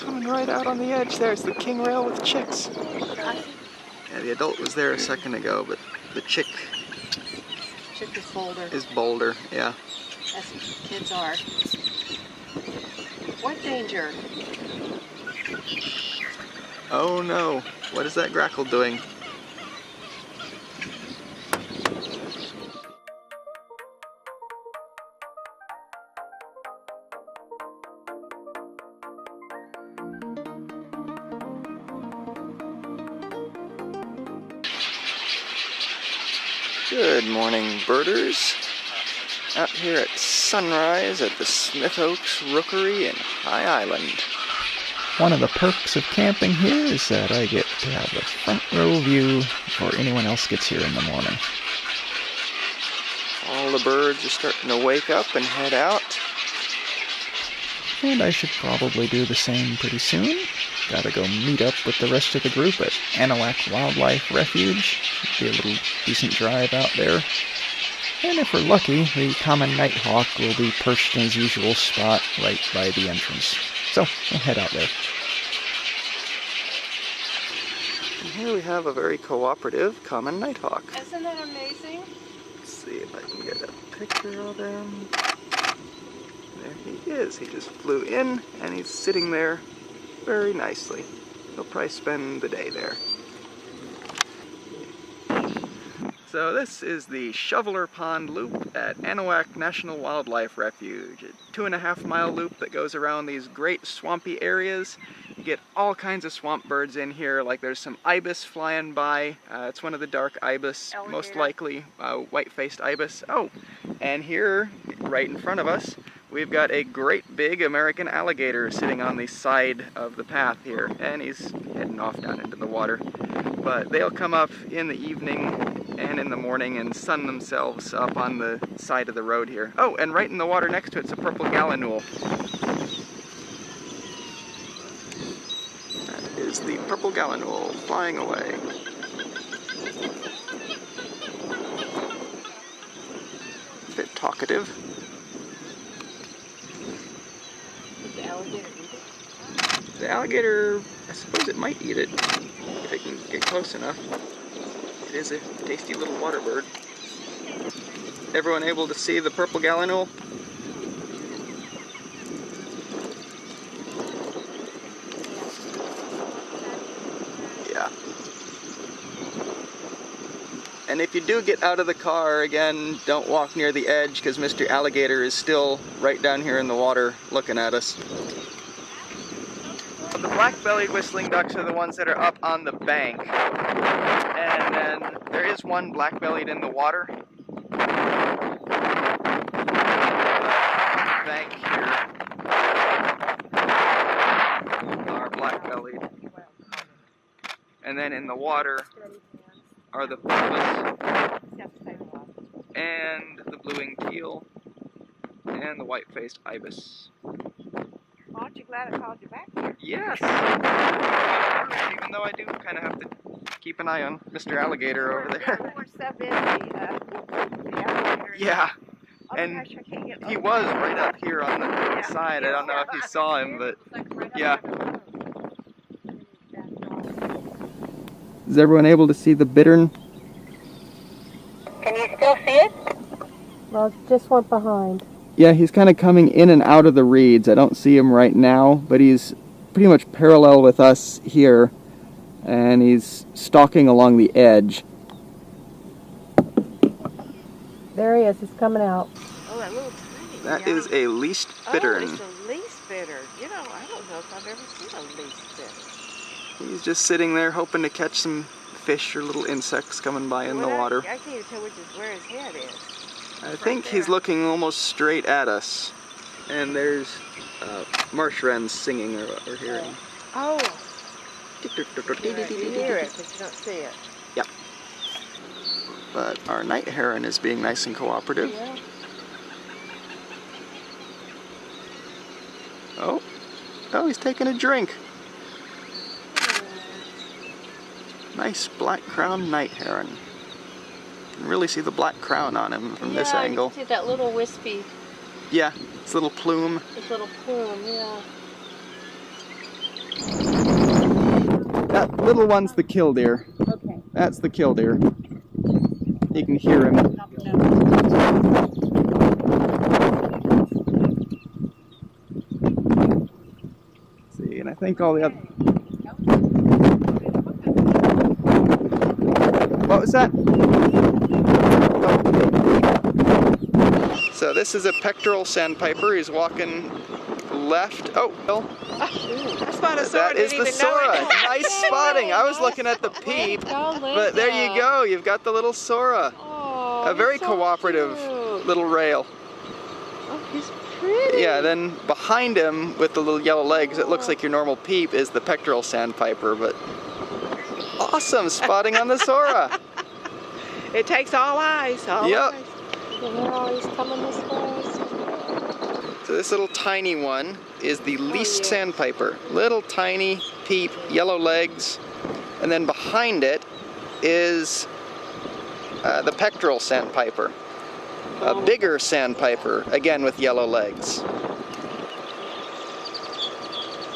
Coming right out on the edge there. It's the king rail with chicks. Yeah, the adult was there a second ago, but the chick is bolder. Is bolder, yeah. As kids are. What danger? Oh no, what is that grackle doing? Good morning, birders. Out here at sunrise at the Smith Oaks Rookery in High Island. One of the perks of camping here is that I get to have the front row view before anyone else gets here in the morning. All the birds are starting to wake up and head out. And I should probably do the same pretty soon. Gotta go meet up with the rest of the group at Anahuac Wildlife Refuge. Should be a little decent drive out there. And if we're lucky, the common nighthawk will be perched in his usual spot right by the entrance. So, we'll head out there. And here we have a very cooperative common nighthawk. Isn't that amazing? Let's see if I can get a picture of him. There he is. He just flew in and he's sitting there very nicely. He'll probably spend the day there. So this is the Shoveler Pond Loop at Anahuac National Wildlife Refuge. A 2.5-mile loop that goes around these great swampy areas. You get all kinds of swamp birds in here, like there's some ibis flying by. It's one of the dark ibis, alligator. Most likely white-faced ibis. Oh, and here, right in front of us, we've got a great big American alligator sitting on the side of the path here, and he's heading off down into the water. But they'll come up in the evening and in the morning and sun themselves up on the side of the road here. Oh, and right in the water next to it's a purple gallinule. That is the purple gallinule flying away. A bit talkative. Did the alligator eat it? The alligator, I suppose it might eat it if it can get close enough. It is a tasty little water bird. Everyone able to see the purple gallinule? Yeah. And if you do get out of the car, again, don't walk near the edge because Mr. Alligator is still right down here in the water looking at us. The black-bellied whistling ducks are the ones that are up on the bank. And then there is one black-bellied in the water. Bank here are black-bellied. And then in the water are the purpose and the blue-winged teal and the white-faced ibis. Aren't you glad I called you back here? Yes! Even though I do kind of have to keep an eye on Mr. Alligator over there. More stuff in the alligator. Yeah. Oh, And gosh, I can't get he was right up here on the side. I don't know if you saw him, but yeah. Is everyone able to see the bittern? Can you still see it? Well, just went behind. Yeah, he's kind of coming in and out of the reeds. I don't see him right now, but he's pretty much parallel with us here, and he's stalking along the edge. There he is. He's coming out. Oh, that little tiny. That is a least bittern. Oh, it's a least bittern. You know, I don't know if I've ever seen a least bittern. He's just sitting there hoping to catch some fish or little insects coming by in the water. I can't even tell where his head is. I think he's looking almost straight at us. And there's marsh wrens singing or hearing. Oh. You hear it, but you don't see it. Yep. But our night heron is being nice and cooperative. Yeah. Oh, he's taking a drink. Nice black-crowned night heron. You can really see the black crown on him from this angle. You can see that little wispy. Yeah, his little plume. His little plume, yeah. That little one's the killdeer. Okay. That's the killdeer. You can hear him. See, and I think all the other... What was that? Oh. So this is a pectoral sandpiper. He's walking left. Oh, Bill. I spot a sora. That is the sora. Nice spotting. I was looking at the peep, but there you go. You've got the little sora. Oh, A very so cooperative cute. little rail. Oh, he's pretty. Yeah, then behind him with the little yellow legs, it looks like your normal peep is the pectoral sandpiper, but awesome spotting on the sora. It takes all eyes. All Yep. eyes. They're always coming this way. So this little tiny one is the least yeah. sandpiper. Little tiny peep, yellow legs, and then behind it is the pectoral sandpiper. A bigger sandpiper, again with yellow legs.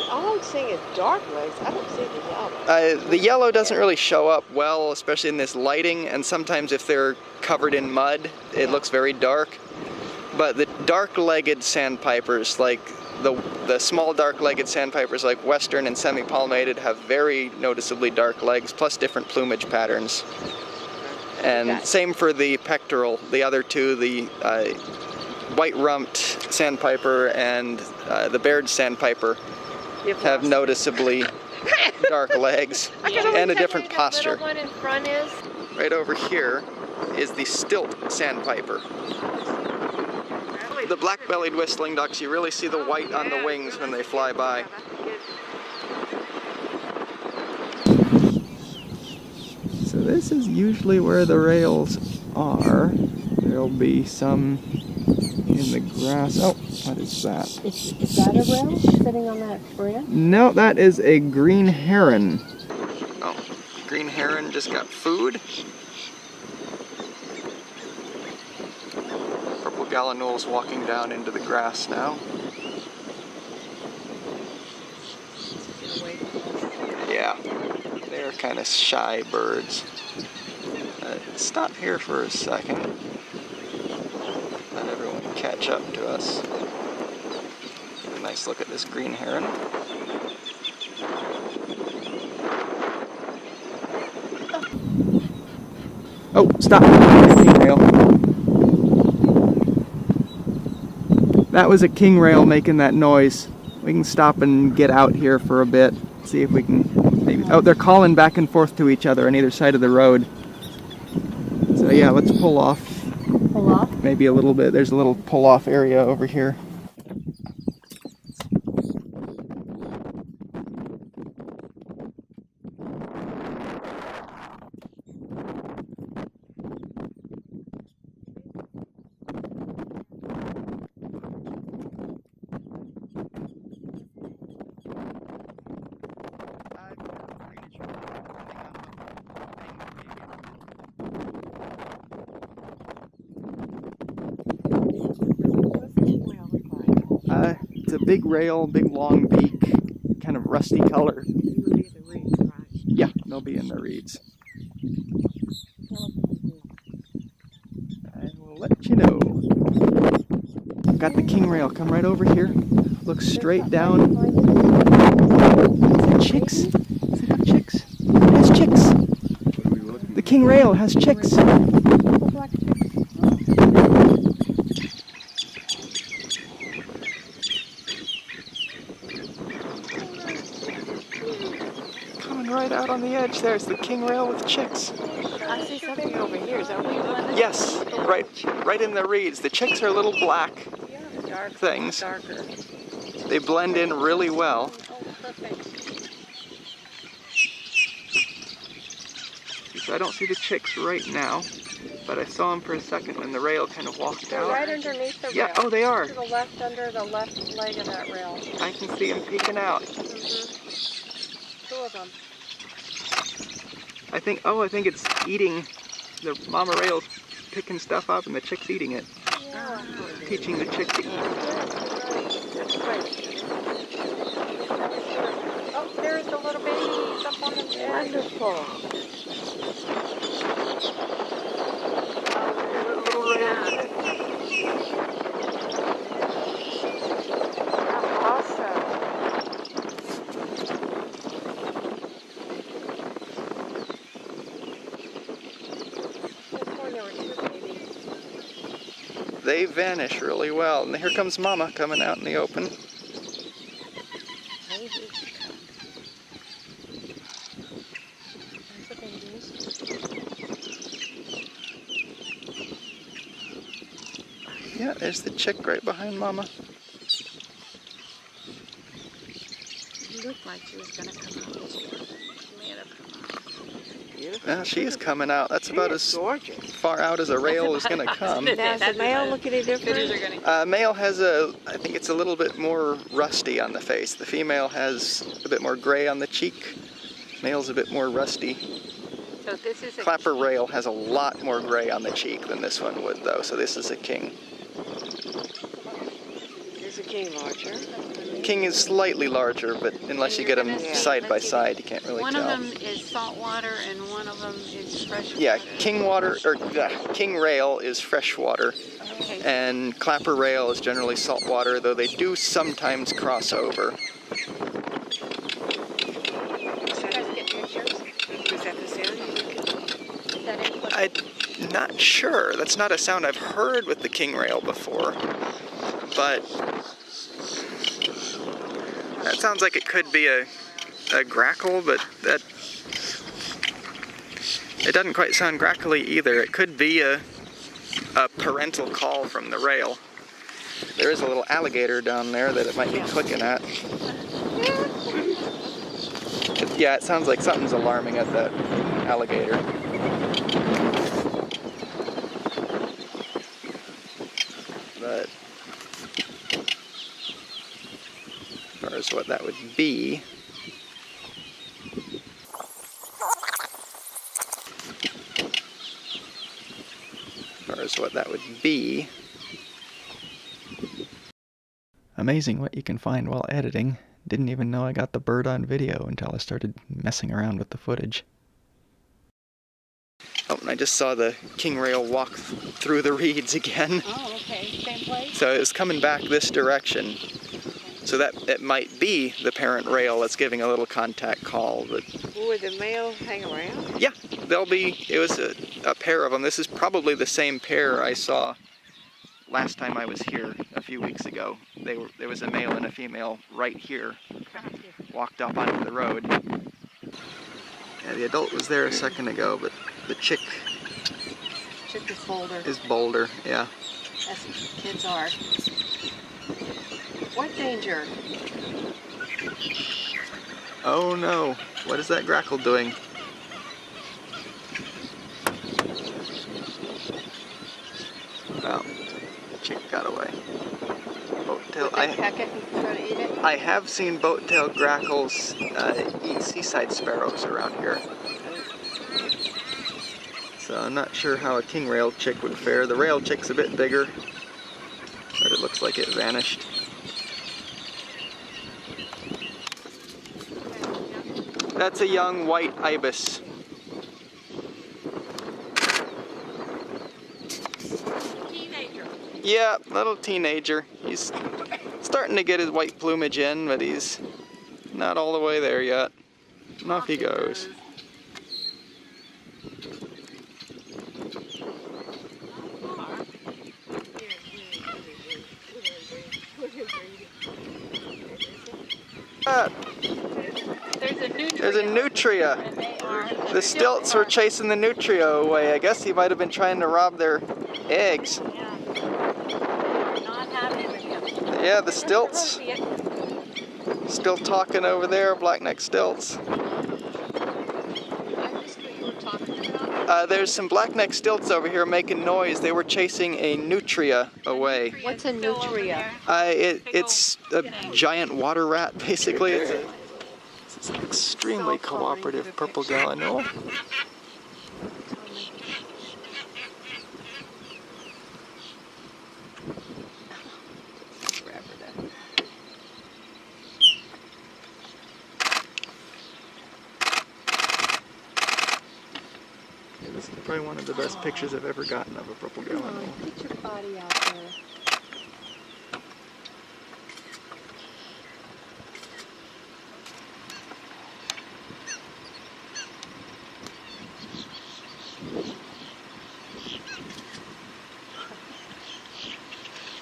All I'm seeing is dark legs. I don't see the yellow. The yellow doesn't really show up well, especially in this lighting, and sometimes if they're covered in mud, it looks very dark. But the dark-legged sandpipers, like the small dark-legged sandpipers like western and semi-palmated, have very noticeably dark legs, plus different plumage patterns. And same for the pectoral. The other two, the white-rumped sandpiper and the Baird sandpiper, have noticeably dark legs and a different posture. The little one in front is? Right over here is the stilt sandpiper. The black-bellied whistling ducks, you really see the white on the wings when they fly by. So this is usually where the rails are. There'll be some in the grass. Oh, what is that? Is that a rail sitting on that branch? No, that is a green heron. Oh, green heron just got food. Purple gallinules walking down into the grass now. Yeah, they're kind of shy birds. Stop here for a second. Let everyone catch up to us. Get a nice look at this green heron. Oh, stop! King rail. That was a king rail making that noise. We can stop and get out here for a bit. See if we can maybe... Oh, they're calling back and forth to each other on either side of the road. So yeah, let's pull off. Pull off? Maybe a little bit. There's a little pull-off area over here. It's a big rail, big long beak, kind of rusty color. Yeah, they'll be in the reeds. I will let you know. Got the king rail. Come right over here. Look straight down. Chicks? Does it have chicks? It has chicks. The king rail has chicks. Right out on the edge there's the king rail with chicks. I see something over here. Is that what you wanted? Yes, right in the reeds. The chicks are little black things. Darker. They blend in really well. Oh, perfect. So I don't see the chicks right now, but I saw them for a second when the rail kind of walked out. Right underneath the rail. Yeah, oh they are. To the left, under the left leg of that rail. I can see them peeking out. Two of them. I think it's eating, the mama rail's picking stuff up and the chick's eating it. Yeah. Teaching the chick to eat. That's right. Oh, there's the little babies up on the Wonderful. Awesome. They vanish really well. And here comes Mama coming out in the open. Yeah, there's the chick right behind Mama. It looked like she was going to come out this year. She may have come out. Beautiful. Yeah, she is coming out. That's about as gorgeous. far out as a rail is going to come. Now, does the male look any different? Male has I think it's a little bit more rusty on the face. The female has a bit more gray on the cheek. Male's a bit more rusty. So this is a Clapper rail has a lot more gray on the cheek than this one would, though, so this is a king. There's a king larger. King is slightly larger, but unless you get them side by side, you can't really one tell. of them is saltwater and one of them is freshwater. Yeah, king rail is freshwater, Okay. and clapper rail is generally saltwater, though they do sometimes cross over. Was that the sound? Is that it? I'm not sure. That's not a sound I've heard with the king rail before, but that sounds like it could be a grackle, but that it doesn't quite sound grackly either. It could be a parental call from the rail. There is a little alligator down there that it might be clicking at. Yeah, it sounds like something's alarming at that alligator. But as far as what that would be, amazing what you can find while editing. Didn't even know I got the bird on video until I started messing around with the footage. Oh, and I just saw the king rail walk through the reeds again. Oh, okay. Same place? So it's coming back this direction. So that it might be the parent rail that's giving a little contact call. But Would the male hang around? yeah, it was a pair of them. This is probably the same pair I saw last time I was here a few weeks ago. There was a male and a female right here, walked up onto the road. Yeah, the adult was there a second ago, but the chick is bolder. is bolder, yeah. As kids are. What danger? Oh no, what is that grackle doing? Well, the chick got away. Boat-tail, They peck it and try to eat it? I have seen boat-tail grackles eat seaside sparrows around here. So I'm not sure how a king rail chick would fare. The rail chick's a bit bigger, but it looks like it vanished. That's a young white ibis. Teenager. Yeah, little teenager. He's starting to get his white plumage in, but he's not all the way there yet. And off he goes. There's a nutria. The stilts were chasing the nutria away. I guess he might have been trying to rob their eggs. Yeah, the stilts. Still talking over there, blackneck stilts. There's some blackneck stilts over here making noise. They were chasing a nutria away. What's a nutria? It's a giant water rat, basically. It's an extremely cooperative purple gallinule. This is probably one of the best pictures I've ever gotten of a purple Come gallinule. on, get your body out there.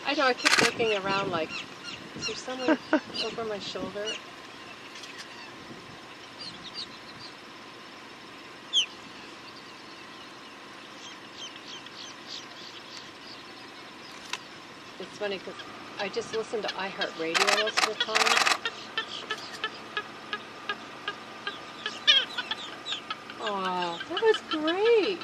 I know, I kept looking around like, is there someone over my shoulder? It's funny because I just listen to iHeartRadio most of the time. Aw, that was great.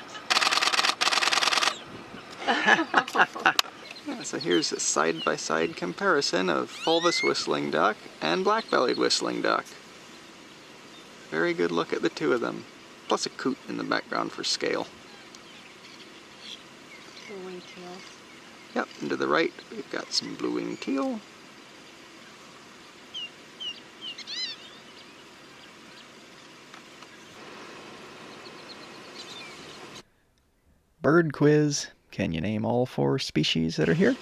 So here's a side-by-side comparison of fulvous whistling duck and black-bellied whistling duck. Very good look at the two of them, plus a coot in the background for scale. Blue-winged teals. Yep, and to the right we've got some blue-winged teal. Bird quiz. Can you name all 4 species that are here?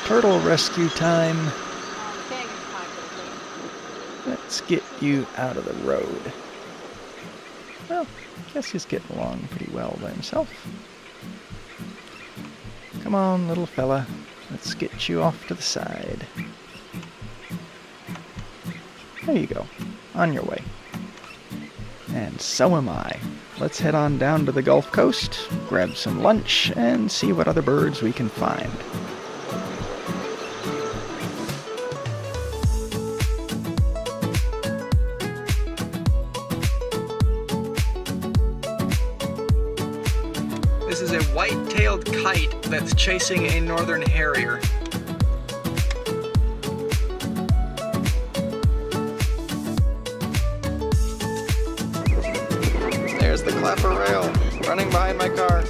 Turtle rescue time. Dang, it's hot. Let's get you out of the road. Well, I guess he's getting along pretty well by himself. Come on, little fella. Let's get you off to the side. There you go. On your way. And so am I. Let's head on down to the Gulf Coast, grab some lunch, and see what other birds we can find. This is a white-tailed kite that's chasing a northern harrier. There's the clapper rail running behind my car.